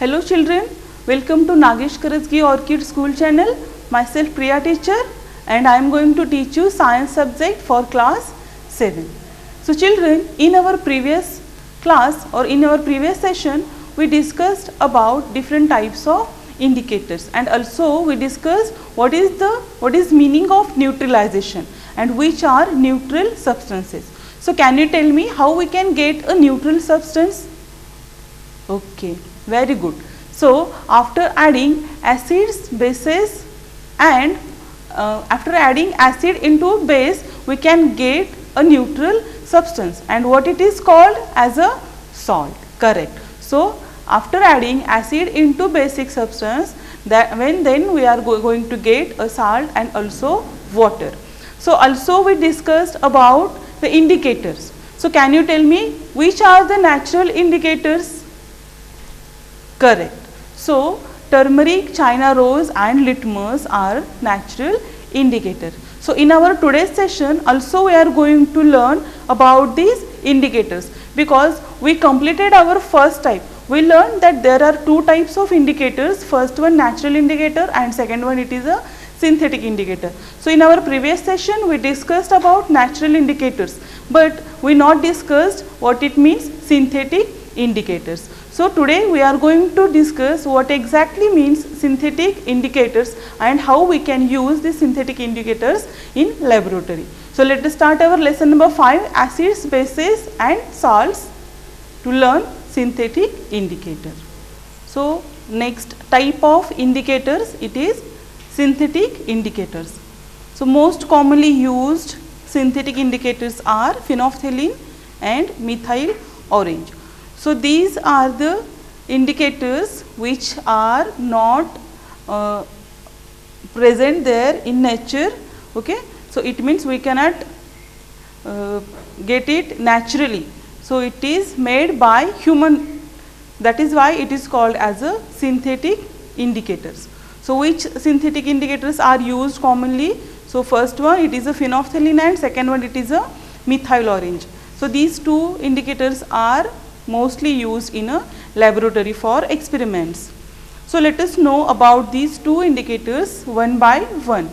Hello children, welcome to Nagesh Karajagi Orchid School channel. Myself Priya teacher and I am going to teach you science subject for class 7. So children, in our previous class or in our previous session we discussed about different types of indicators and also we discussed what is meaning of neutralization and which are neutral substances. So can you tell me how we can get a neutral substance? Okay, very good. So after adding acids, bases and after adding acid into base we can get a neutral substance and what it is called as a salt, correct. So after adding acid into basic substance then we are going to get a salt and also water. So also we discussed about the indicators. So can you tell me which are the natural indicators? Correct. So turmeric, China rose and litmus are natural indicators. So in our today's session also we are going to learn about these indicators because we completed our first type. We learned that there are two types of indicators, first one natural indicator and second one it is a synthetic indicator. So in our previous session we discussed about natural indicators but we not discussed what it means synthetic indicators. So today we are going to discuss what exactly means synthetic indicators and how we can use the synthetic indicators in laboratory. So let us start our lesson number 5, acids, bases and salts, to learn synthetic indicator. So next type of indicators, it is synthetic indicators. So most commonly used synthetic indicators are phenolphthalein and methyl orange. So these are the indicators which are not present there in nature, okay. So it means we cannot get it naturally. So it is made by human, that is why it is called as a synthetic indicators. So which synthetic indicators are used commonly? So first one it is a phenolphthalein and second one it is a methyl orange. So these two indicators are mostly used in a laboratory for experiments. So let us know about these two indicators one by one.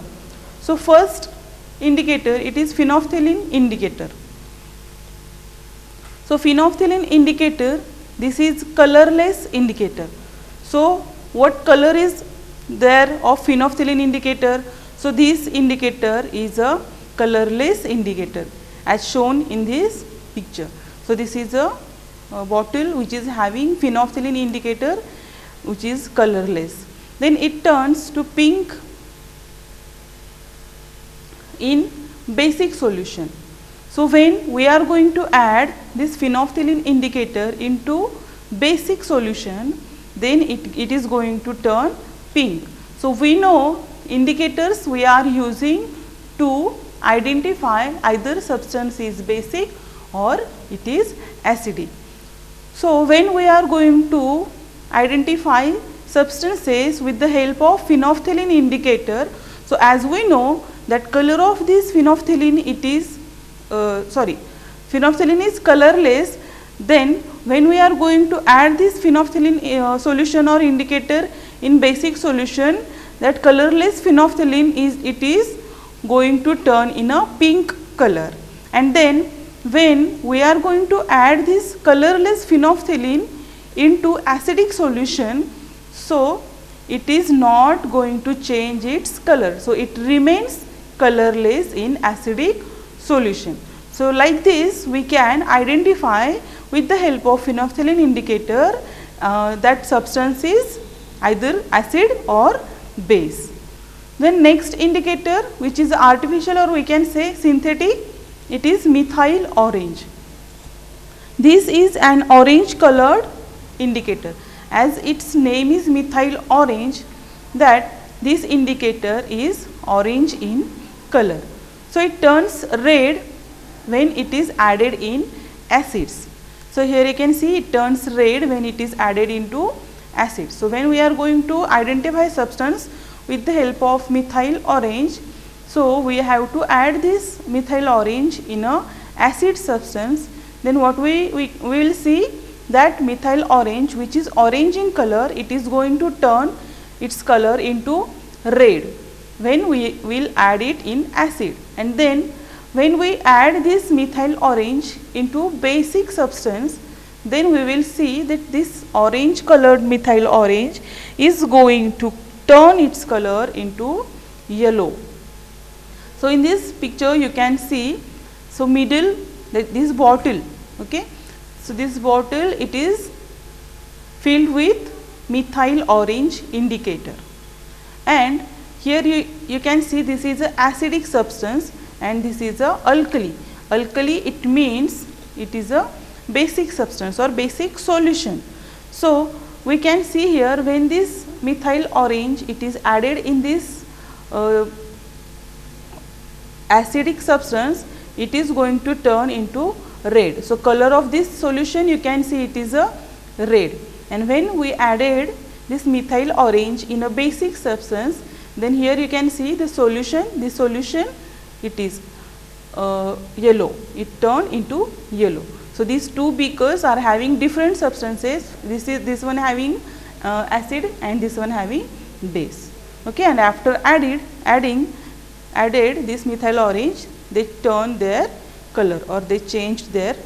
So first indicator, it is phenolphthalein indicator. So phenolphthalein indicator, this is colorless indicator. So what color is there of phenolphthalein indicator? So this indicator is a colorless indicator as shown in this picture. So this is a bottle which is having phenolphthalein indicator which is colorless. Then it turns to pink in basic solution. So when we are going to add this phenolphthalein indicator into basic solution, then it is going to turn pink. So we know indicators we are using to identify either substance is basic or it is acidic. So when we are going to identify substances with the help of phenolphthalein indicator, so as we know that color of this phenolphthalein, it is phenolphthalein is colorless, then when we are going to add this phenolphthalein solution or indicator in basic solution, that colorless phenolphthalein is going to turn in a pink color. And then when we are going to add this colorless phenolphthalein into acidic solution, so it is not going to change its color. So it remains colorless in acidic solution. So like this we can identify with the help of phenolphthalein indicator that substance is either acid or base. Then next indicator which is artificial or we can say synthetic, it is methyl orange. This is an orange colored indicator. As its name is methyl orange, that this indicator is orange in color. So it turns red when it is added in acids. So here you can see it turns red when it is added into acids. So when we are going to identify substance with the help of methyl orange, so we have to add this methyl orange in a acid substance, then what we will see that methyl orange, which is orange in color, it is going to turn its color into red when we will add it in acid. And then when we add this methyl orange into basic substance, then we will see that this orange colored methyl orange is going to turn its color into yellow. So in this picture you can see, so middle, this bottle, okay. So this bottle, it is filled with methyl orange indicator, and here you can see this is a acidic substance and this is a alkali. Alkali, it means it is a basic substance or basic solution. So we can see here, when this methyl orange, it is added in this acidic substance, it is going to turn into red. So color of this solution, you can see it is a red. And when we added this methyl orange in a basic substance, then here you can see the solution, it is yellow, it turned into yellow. So these two beakers are having different substances. This one having acid and this one having base, okay. And after added this methyl orange, they turn their color or they changed their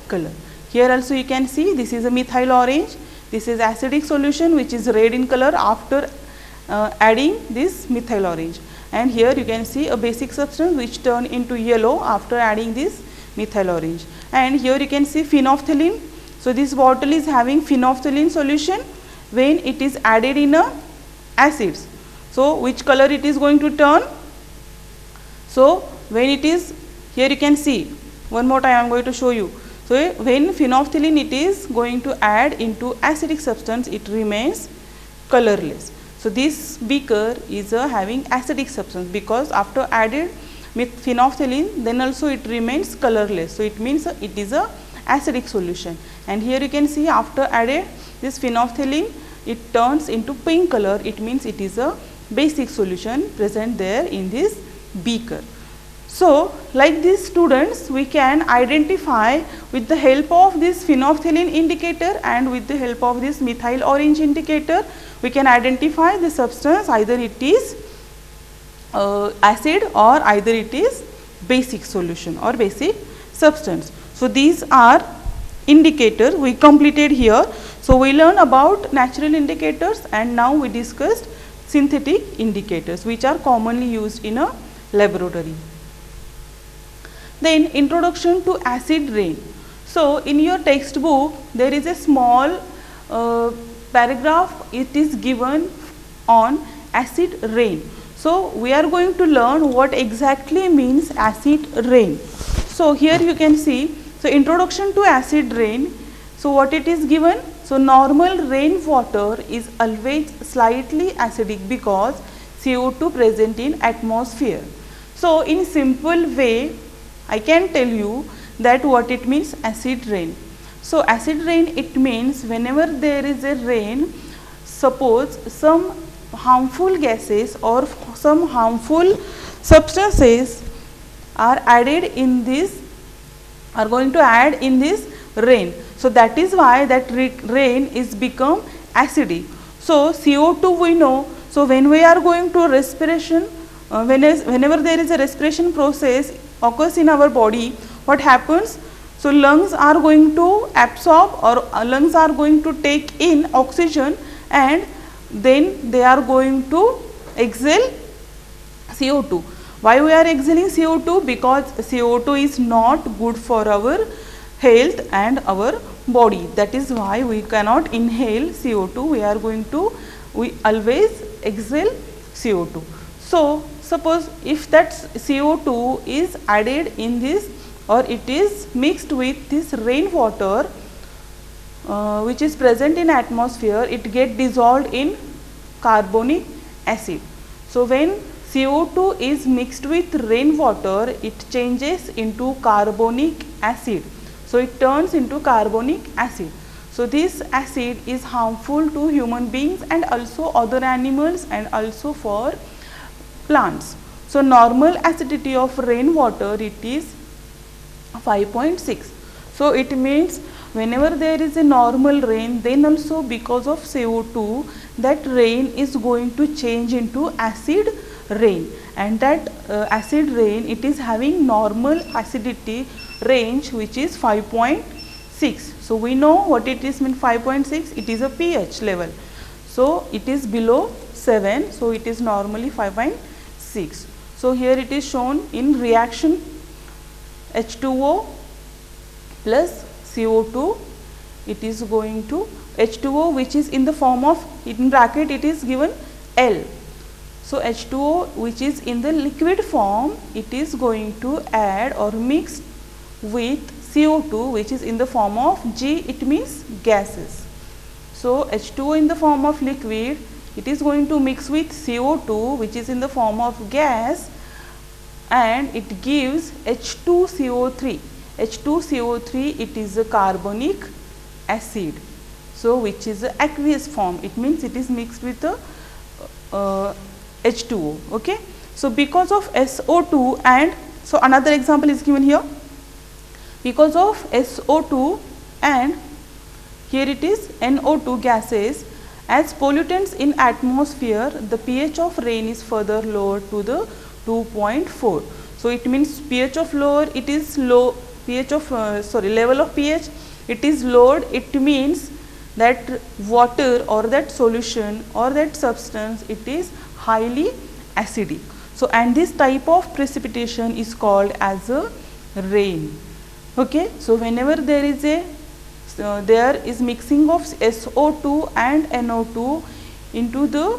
color. Here also you can see this is a methyl orange, this is acidic solution which is red in color after adding this methyl orange, and here you can see a basic substance which turn into yellow after adding this methyl orange. And here you can see phenolphthalein. So this bottle is having phenolphthalein solution when it is added in a acids. So which color it is going to turn? So when it is, here you can see, one more time I am going to show you. So when phenolphthalein it is going to add into acidic substance, it remains colorless. So this beaker is having acidic substance, because after added with phenolphthalein, then also it remains colorless. So it means it is a acidic solution. And here you can see, after added this phenolphthalein, it turns into pink color. It means it is a basic solution present there in this beaker. So like these students, we can identify with the help of this phenolphthalein indicator and with the help of this methyl orange indicator, we can identify the substance, either it is acid or either it is basic solution or basic substance. So these are indicators we completed here. So we learn about natural indicators, and now we discussed synthetic indicators which are commonly used in a laboratory. Then introduction to acid rain. So in your textbook there is a small paragraph, it is given on acid rain. So we are going to learn what exactly means acid rain. So here you can see, so introduction to acid rain. So what it is given? So normal rain water is always slightly acidic because CO2 present in atmosphere. So in simple way I can tell you that what it means acid rain. So acid rain, it means whenever there is a rain, suppose some harmful gases or some harmful substances are added in this, are going to add in this rain. So that is why that rain is become acidic. So CO2 we know, so when we are going to respiration, whenever there is a respiration process occurs in our body, what happens? So lungs are going to absorb or lungs are going to take in oxygen, and then they are going to exhale CO2. Why we are exhaling CO2? Because CO2 is not good for our health and our body. That is why we cannot inhale CO2. We always exhale CO2. So suppose if that CO2 is added in this, or it is mixed with this rainwater which is present in atmosphere, it get dissolved in carbonic acid. So when CO2 is mixed with rainwater, it changes into carbonic acid. So it turns into carbonic acid. So this acid is harmful to human beings and also other animals and also for plants. So normal acidity of rainwater, it is 5.6. So it means whenever there is a normal rain, then also because of CO2, that rain is going to change into acid rain, and that acid rain, it is having normal acidity range which is 5.6. So we know what it is mean 5.6, it is a pH level. So it is below 7, so it is normally 5.6. So here it is shown in reaction H2O plus CO2, it is going to H2O, which is in the form of, in bracket it is given L. So H2O, which is in the liquid form, it is going to add or mix with CO2, which is in the form of G, it means gases. So H2O in the form of liquid, it is going to mix with CO2, which is in the form of gas, and it gives H2CO3. H2CO3, it is a carbonic acid, so which is a aqueous form, it means it is mixed with a H2O. Okay. So because of SO2, and so another example is given here, because of SO2 and here it is NO2 gases as pollutants in atmosphere, the pH of rain is further lowered to the 2.4. So it means pH of lower, it is low, pH of level of pH, it is lowered. It means that water or that solution or that substance, it is highly acidic. So and this type of precipitation is called as a rain. Okay. So whenever there is a there is mixing of SO2 and NO2 into the,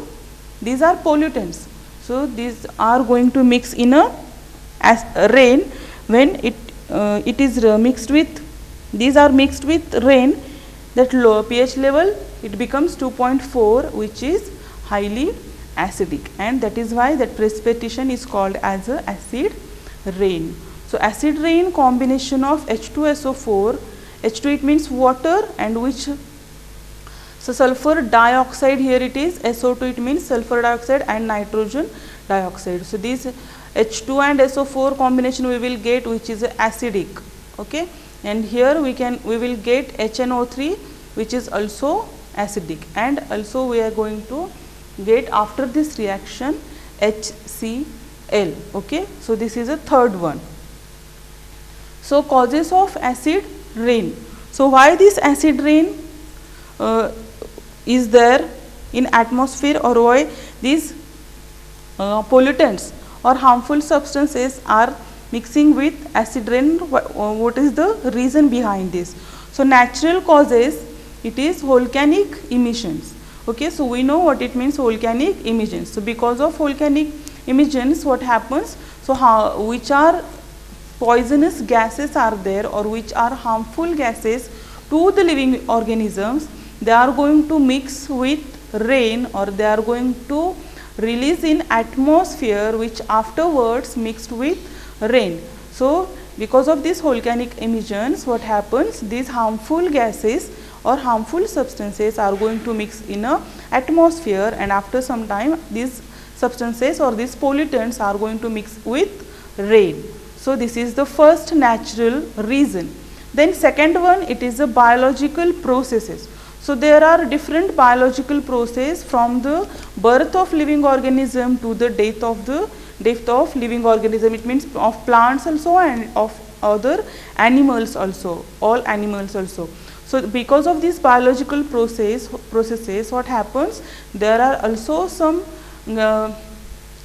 these are pollutants. So these are going to mix in a rain. When it is mixed with, these are mixed with rain, that low pH level, it becomes 2.4, which is highly acidic, and that is why that precipitation is called as a acid rain. So acid rain combination of H2SO4, H2 it means water, and which, so sulfur dioxide, here it is SO2, it means sulfur dioxide and nitrogen dioxide. So these H2 and SO4 combination we will get, which is acidic. Okay. And here we will get HNO3, which is also acidic, and also we are going to get after this reaction HCl. Okay. So this is a third one. So causes of acid rain. So why this acid rain is there in atmosphere, or why these pollutants or harmful substances are mixing with acid rain? What is the reason behind this? So natural causes, it is volcanic emissions. Okay. So we know what it means, volcanic emissions. So because of volcanic emissions, what happens? So which are poisonous gases are there, or which are harmful gases to the living organisms, they are going to mix with rain, or they are going to release in atmosphere, which afterwards mixed with rain. So because of these volcanic emissions, what happens? These harmful gases or harmful substances are going to mix in a atmosphere, and after some time these substances or these pollutants are going to mix with rain. So this is the first natural reason. Then second one, it is the biological processes. So there are different biological processes from the birth of living organism to the death of living organism. It means of plants also and of other animals also, all animals also. So because of these biological processes, what happens? There are also some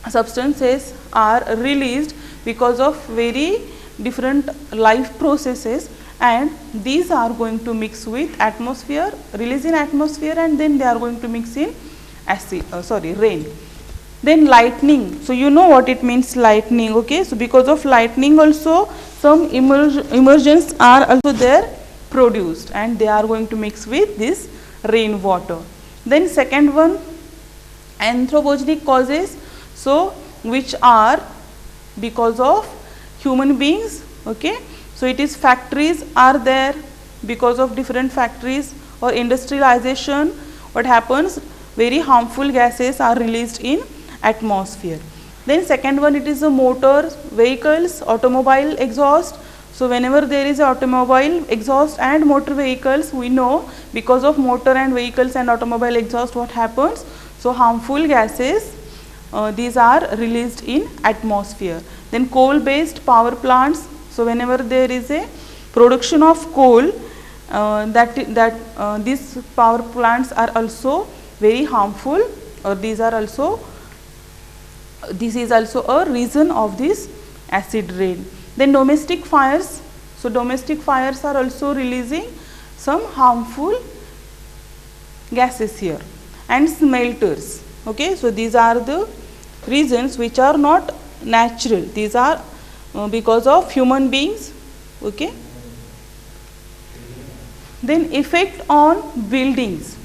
substances are released because of very different life processes, and these are going to mix with atmosphere, release in atmosphere, and then they are going to mix in rain. Then lightning. So you know what it means, lightning. Okay. So because of lightning also some emulsions are also there produced, and they are going to mix with this rainwater. Then second one, anthropogenic causes. So which are because of human beings. Okay. So it is factories are there, because of different factories or industrialization, what happens? Very harmful gases are released in atmosphere. Then second one, it is the motors, vehicles, automobile exhaust. So whenever there is automobile exhaust and motor vehicles, we know because of motor and vehicles and automobile exhaust what happens. So harmful gases, these are released in atmosphere. Then coal based power plants. So whenever there is a production of coal, these power plants are also very harmful, or this is also a reason of this acid rain. Then domestic fires. So domestic fires are also releasing some harmful gases here. And smelters. Okay, so these are the reasons which are not natural. These are because of human beings. Okay. Then effect on buildings.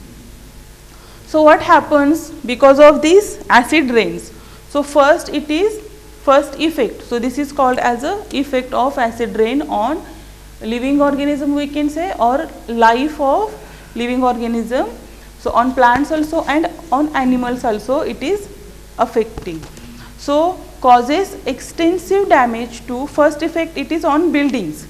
So what happens because of these acid rains? So first effect. So this is called as a effect of acid rain on living organism, we can say, or life of living organism. So on plants also and on animals also it is affecting. So causes extensive damage to, first effect it is on buildings.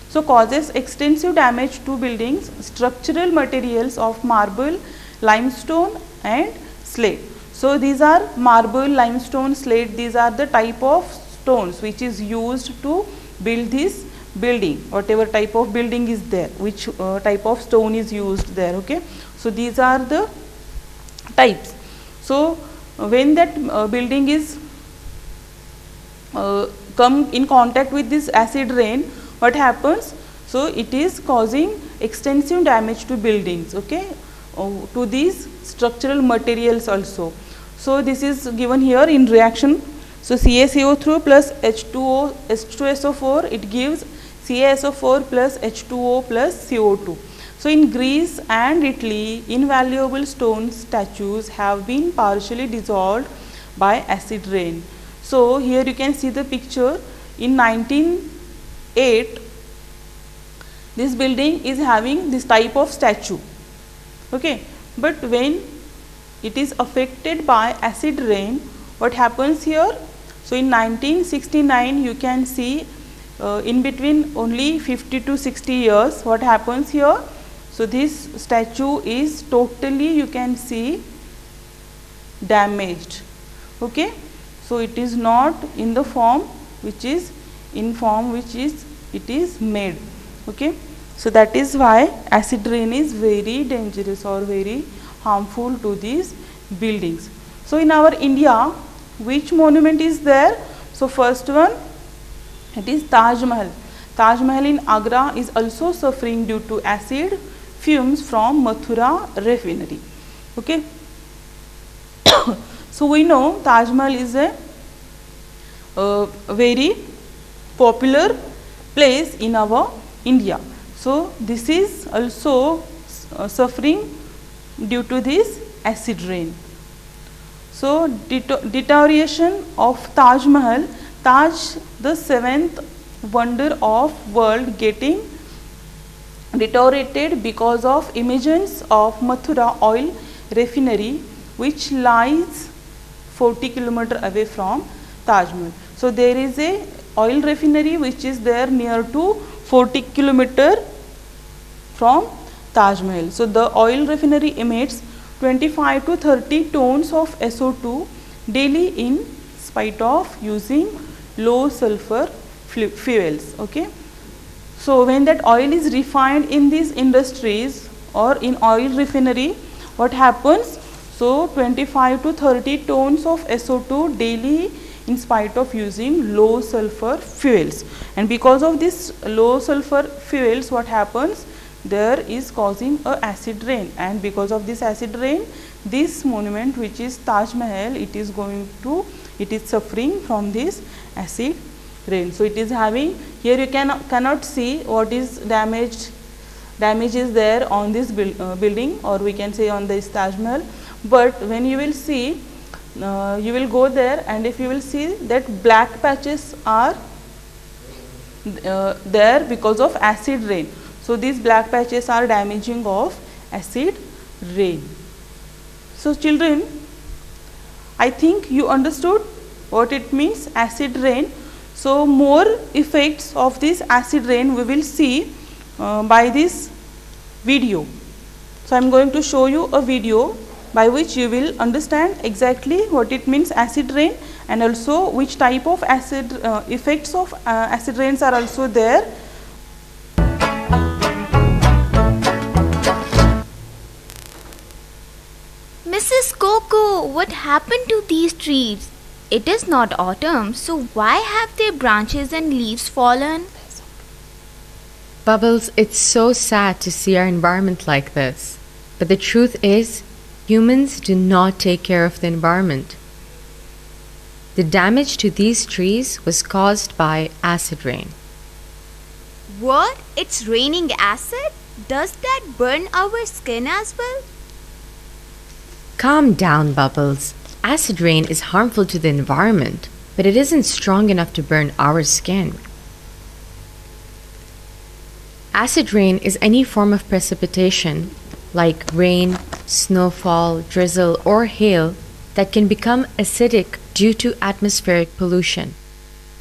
So causes extensive damage to buildings, structural materials of marble, limestone and slate. So these are marble, limestone, slate, these are the type of stones which is used to build this building, whatever type of building is there, which type of stone is used there. Okay. So these are the types. So when that building is come in contact with this acid rain, what happens? So it is causing extensive damage to buildings, okay, to these structural materials also. So this is given here in reaction. So CaCO3 plus H2O, H2SO4, it gives CaSO4 plus H2O plus CO2. So in Greece and Italy, invaluable stone statues have been partially dissolved by acid rain. So here you can see the picture. In 1908, this building is having this type of statue. Okay, but when it is affected by acid rain, what happens here? So in 1969, you can see in between only 50 to 60 years, what happens here? So this statue is totally, you can see, damaged. Okay, so it is not in the form which is it is made. Okay, so that is why acid rain is very dangerous or very harmful to these buildings. So in our India, which monument is there? So first one, it is Taj Mahal. Taj Mahal in Agra is also suffering due to acid fumes from Mathura refinery. Okay. So we know Taj Mahal is a very popular place in our India. So this is also suffering due to this acid rain. So deterioration of Taj Mahal, Taj, the seventh wonder of world, getting deteriorated because of emissions of Mathura oil refinery, which lies 40 km away from Taj Mahal. So there is a oil refinery which is there near to 40 km from Taj Mahal. So the oil refinery emits 25 to 30 tons of SO2 daily in spite of using low sulfur fuels. Okay. So when that oil is refined in these industries or in oil refinery, what happens? So 25 to 30 tons of SO2 daily in spite of using low sulfur fuels. And because of this low sulfur fuels, what happens? There is causing a acid rain, and because of this acid rain, this monument which is Taj Mahal, it is suffering from this acid rain. So it is having, here you cannot see what is damage is there on this building, or we can say on this Taj Mahal, but when you will see, you will go there, and if you will see that black patches are there because of acid rain. So these black patches are damaging of acid rain. So children, I think you understood what it means, acid rain. So more effects of this acid rain we will see by this video. So I am going to show you a video by which you will understand exactly what it means acid rain, and also which type of acid effects of acid rains are also there. Mrs. Coco, what happened to these trees? It is not autumn, so why have their branches and leaves fallen? Bubbles, it's so sad to see our environment like this. But the truth is, humans do not take care of the environment. The damage to these trees was caused by acid rain. What? It's raining acid? Does that burn our skin as well? Calm down, Bubbles. Acid rain is harmful to the environment, but it isn't strong enough to burn our skin. Acid rain is any form of precipitation, like rain, snowfall, drizzle, or hail, that can become acidic due to atmospheric pollution.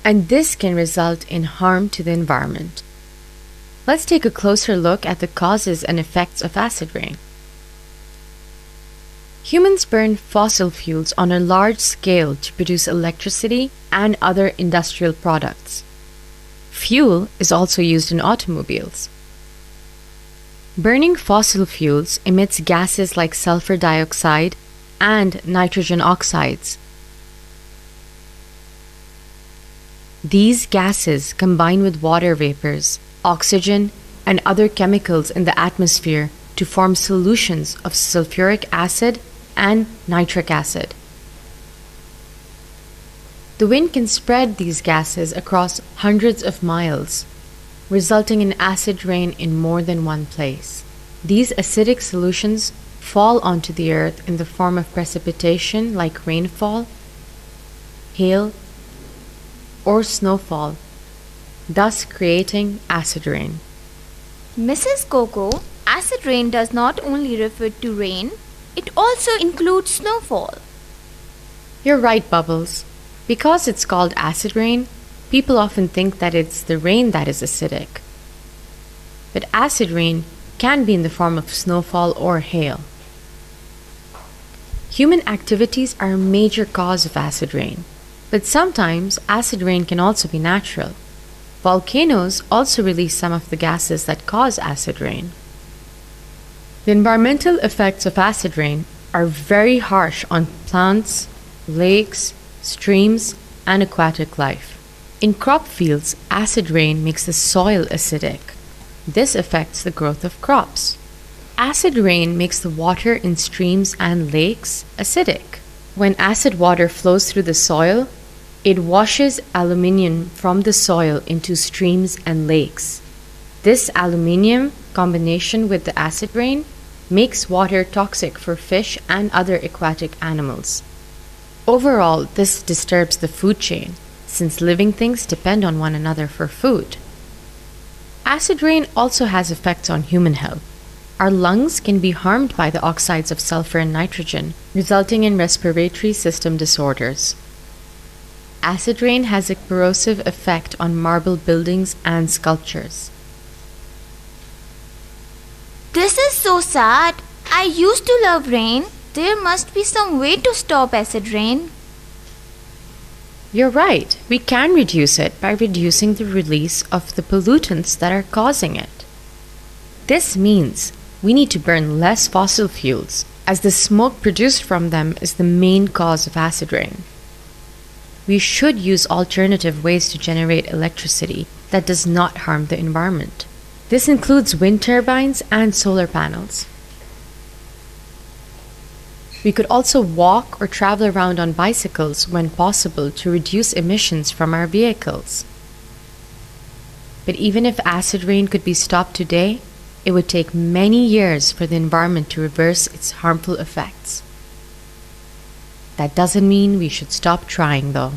And this can result in harm to the environment. Let's take a closer look at the causes and effects of acid rain. Humans burn fossil fuels on a large scale to produce electricity and other industrial products. Fuel is also used in automobiles. Burning fossil fuels emits gases like sulfur dioxide and nitrogen oxides. These gases combine with water vapors, oxygen, and other chemicals in the atmosphere to form solutions of sulfuric acid and nitric acid. The wind can spread these gases across hundreds of miles, resulting in acid rain in more than one place. These acidic solutions fall onto the earth in the form of precipitation like rainfall, hail, or snowfall, thus creating acid rain. Mrs. Coco, acid rain does not only refer to rain, it also includes snowfall. You're right, Bubbles. Because it's called acid rain, people often think that it's the rain that is acidic. But acid rain can be in the form of snowfall or hail. Human activities are a major cause of acid rain, but sometimes acid rain can also be natural. Volcanoes also release some of the gases that cause acid rain. The environmental effects of acid rain are very harsh on plants, lakes, streams, and aquatic life. In crop fields, acid rain makes the soil acidic. This affects the growth of crops. Acid rain makes the water in streams and lakes acidic. When acid water flows through the soil, it washes aluminium from the soil into streams and lakes. This aluminium combination with the acid rain makes water toxic for fish and other aquatic animals. Overall, this disturbs the food chain, since living things depend on one another for food. Acid rain also has effects on human health. Our lungs can be harmed by the oxides of sulfur and nitrogen, resulting in respiratory system disorders. Acid rain has a corrosive effect on marble buildings and sculptures. This is so sad. I used to love rain. There must be some way to stop acid rain. You're right. We can reduce it by reducing the release of the pollutants that are causing it. This means we need to burn less fossil fuels, as the smoke produced from them is the main cause of acid rain. We should use alternative ways to generate electricity that does not harm the environment. This includes wind turbines and solar panels. We could also walk or travel around on bicycles when possible to reduce emissions from our vehicles. But even if acid rain could be stopped today, it would take many years for the environment to reverse its harmful effects. That doesn't mean we should stop trying, though.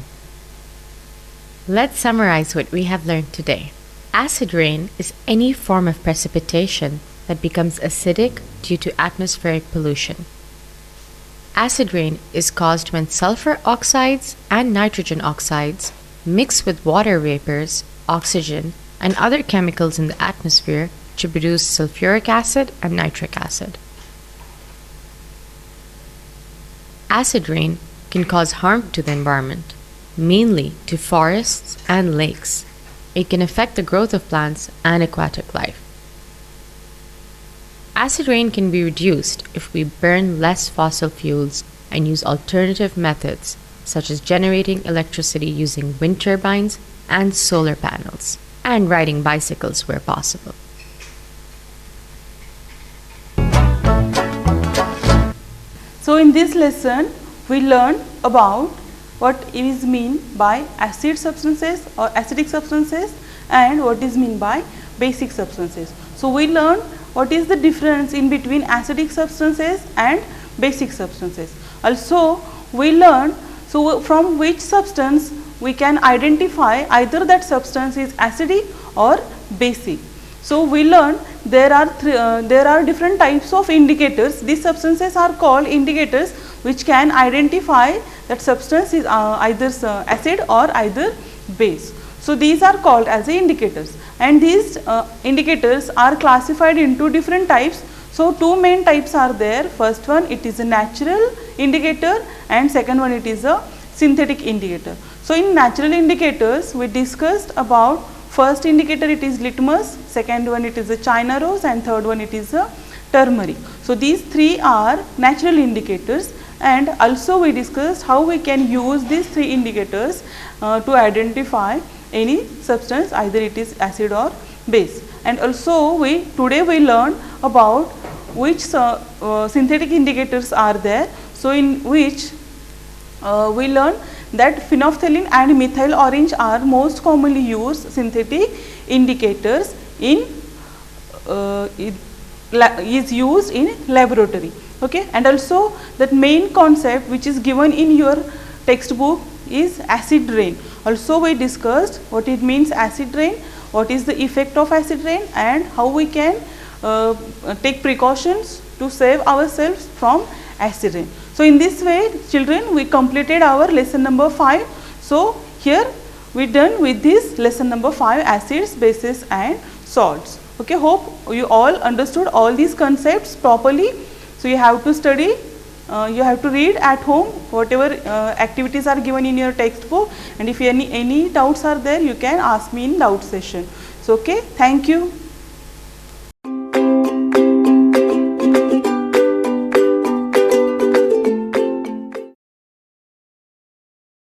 Let's summarize what we have learned today. Acid rain is any form of precipitation that becomes acidic due to atmospheric pollution. Acid rain is caused when sulfur oxides and nitrogen oxides mix with water vapors, oxygen, and other chemicals in the atmosphere to produce sulfuric acid and nitric acid. Acid rain can cause harm to the environment, mainly to forests and lakes. It can affect the growth of plants and aquatic life. Acid rain can be reduced if we burn less fossil fuels and use alternative methods such as generating electricity using wind turbines and solar panels, and riding bicycles where possible. So in this lesson, we learned about what is mean by acid substances or acidic substances and what is mean by basic substances. So we learned what is the difference in between acidic substances and basic substances. Also we learned from which substance we can identify either that substance is acidic or basic. So we learned there are different types of indicators. These substances are called indicators which can identify that substance is either acid or either base. So these are called as indicators, and these indicators are classified into different types. So two main types are there. First one, it is a natural indicator, and second one, it is a synthetic indicator. So in natural indicators, we discussed about first indicator, it is litmus, second one it is a China rose, and third one it is a turmeric. So these three are natural indicators, and also we discussed how we can use these three indicators to identify any substance, either it is acid or base. And also today we learned about which synthetic indicators are there. So in which we learned that phenolphthalein and methyl orange are most commonly used synthetic indicators is used in laboratory. Okay, and also that main concept which is given in your textbook is acid rain. Also we discussed what it means acid rain, what is the effect of acid rain, and how we can take precautions to save ourselves from acid rain. So in this way, children, we completed our lesson number 5. So here we done with this lesson number 5, acids, bases and salts. Okay, hope you all understood all these concepts properly. So you have to study, you have to read at home whatever activities are given in your textbook, and if any doubts are there, you can ask me in doubt session. So okay, thank you.